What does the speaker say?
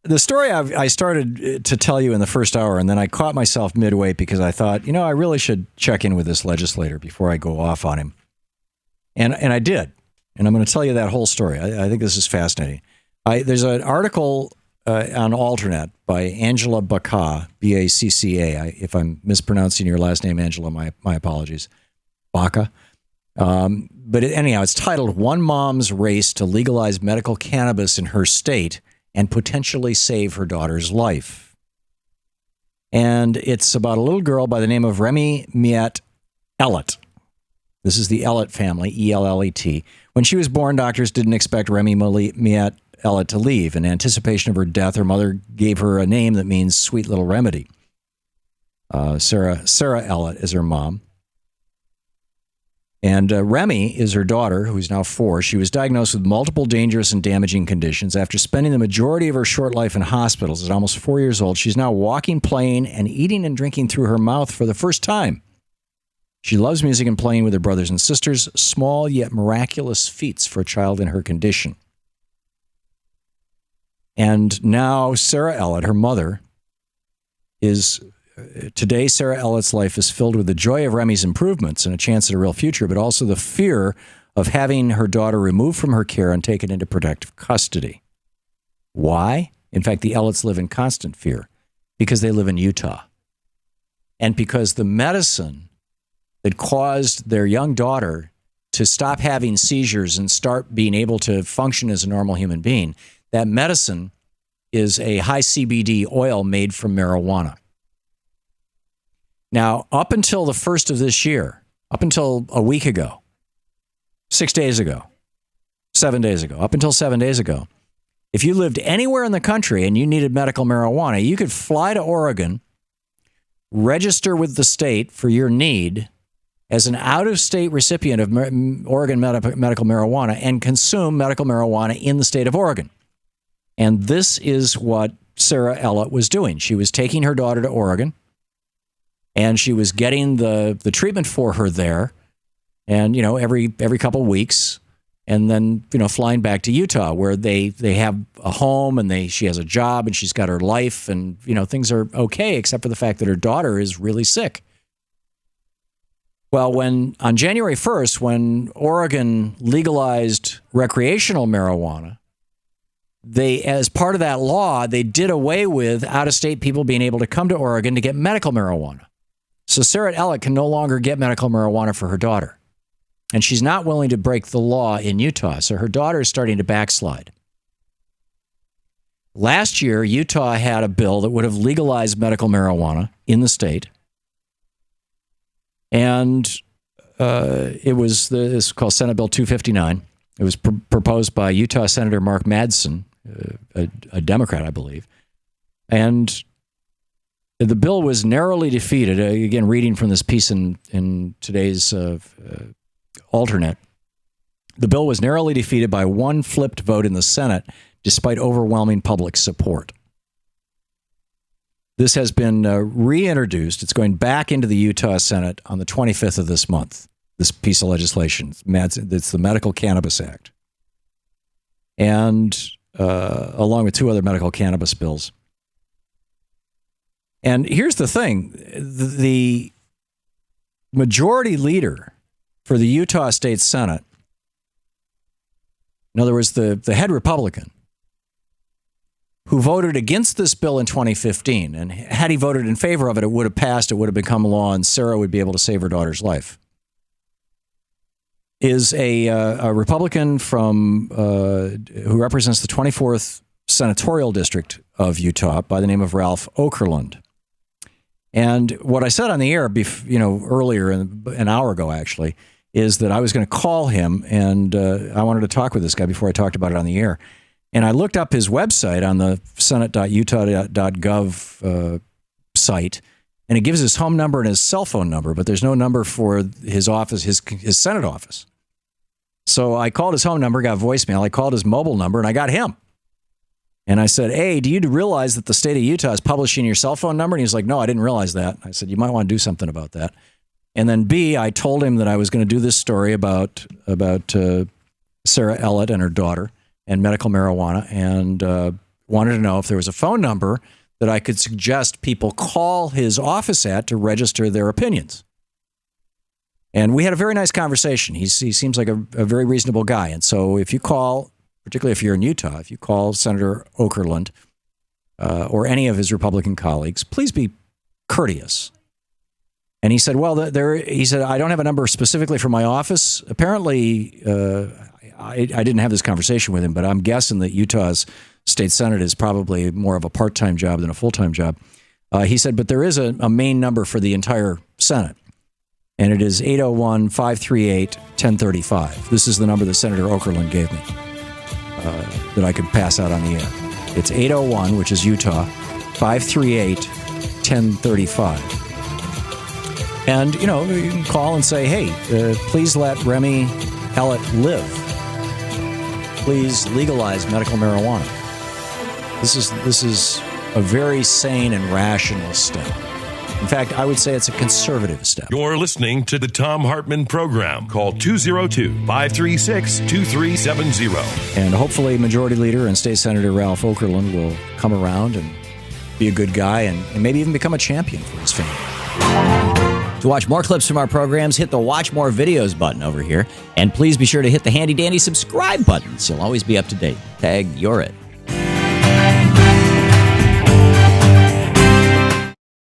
the story I started to tell you in the first hour, and then I caught myself midway because I thought, I really should check in with this legislator before I go off on him. And I did. And I'm going to tell you that whole story. I think this is fascinating. There's an article on Alternet by Angela Bacca, B-A-C-C-A. If I'm mispronouncing your last name, Angela, my apologies. Bacca. But anyhow, it's titled "One Mom's Race to Legalize Medical Cannabis in Her State and Potentially Save Her Daughter's Life." And it's about a little girl by the name of Remy Miette Ellett. This is the Ellett family, E-L-L-E-T. When she was born, doctors didn't expect Remy Miette Ellett to leave. In anticipation of her death, her mother gave her a name that means sweet little remedy. Sarah Ellett is her mom. And Remy is her daughter, who's now 4. She was diagnosed with multiple dangerous and damaging conditions. After spending the majority of her short life in hospitals at almost 4 years old, she's now walking, playing, and eating and drinking through her mouth for the first time. She loves music and playing with her brothers and sisters, small yet miraculous feats for a child in her condition. And now Sarah Ellett, her mother, today, Sarah Ellett's life is filled with the joy of Remy's improvements and a chance at a real future, but also the fear of having her daughter removed from her care and taken into protective custody. Why? In fact, the Elletts live in constant fear because they live in Utah. And because the medicine that caused their young daughter to stop having seizures and start being able to function as a normal human being, that medicine is a high CBD oil made from marijuana. Now, up until the first of this year, up until a week ago, 6 days ago, 7 days ago, up until 7 days ago, if you lived anywhere in the country and you needed medical marijuana, you could fly to Oregon, register with the state for your need as an out-of-state recipient of Oregon medical marijuana and consume medical marijuana in the state of Oregon. And this is what Sarah Ellett was doing. She was taking her daughter to Oregon, and she was getting the treatment for her there, and every couple of weeks, and then flying back to Utah where they have a home and she has a job and she's got her life and things are okay except for the fact that her daughter is really sick. Well, on January 1st, when Oregon legalized recreational marijuana, as part of that law, they did away with out-of-state people being able to come to Oregon to get medical marijuana. So Sarah Ellett can no longer get medical marijuana for her daughter. And she's not willing to break the law in Utah, so her daughter is starting to backslide. Last year, Utah had a bill that would have legalized medical marijuana in the state. And it's called Senate Bill 259. It was proposed by Utah Senator Mark Madsen, a Democrat, I believe. And the bill was narrowly defeated. Again, reading from this piece in today's Alternet. The bill was narrowly defeated by one flipped vote in the Senate, despite overwhelming public support. This has been reintroduced. It's going back into the Utah Senate on the 25th of this month, this piece of legislation. It's the Medical Cannabis Act. And along with 2 other medical cannabis bills. And here's the thing. The majority leader for the Utah State Senate, in other words, the head Republican, who voted against this bill in 2015, and had he voted in favor of it, it would have passed, it would have become law, and Sarah would be able to save her daughter's life, is a Republican from who represents the 24th Senatorial District of Utah by the name of Ralph Okerlund. And what I said on the air, earlier, an hour ago actually, is that I was going to call him, and I wanted to talk with this guy before I talked about it on the air. And I looked up his website on the senate.utah.gov site, and it gives his home number and his cell phone number, but there's no number for his office, his Senate office. So I called his home number, got voicemail. I called his mobile number, and I got him. And I said, "Hey, do you realize that the state of Utah is publishing your cell phone number?" And he's like, "No, I didn't realize that." I said, "You might want to do something about that." And then B, I told him that I was going to do this story about Sarah Ellett and her daughter and medical marijuana. And wanted to know if there was a phone number that I could suggest people call his office at to register their opinions. And we had a very nice conversation. He seems like a very reasonable guy. And so if you call, particularly if you're in Utah, if you call Senator Okerlund or any of his Republican colleagues, please be courteous. And he said, well, he said, I don't have a number specifically for my office. Apparently, I didn't have this conversation with him, but I'm guessing that Utah's state senate is probably more of a part-time job than a full-time job. He said, but there is a main number for the entire Senate, and it is 801-538-1035. This is the number that Senator Okerlund gave me that I could pass out on the air. It's 801, which is Utah, 538-1035. And, you can call and say, hey, please let Remy Ellett live. Please legalize medical marijuana. This is a very sane and rational step. In fact, I would say it's a conservative step. You're listening to the Thom Hartmann Program. Call 202-536-2370. And hopefully Majority Leader and State Senator Ralph Okerlund will come around and be a good guy and maybe even become a champion for his family. To watch more clips from our programs, hit the Watch More Videos button over here. And please be sure to hit the handy-dandy subscribe button so you'll always be up to date. Tag, you're it.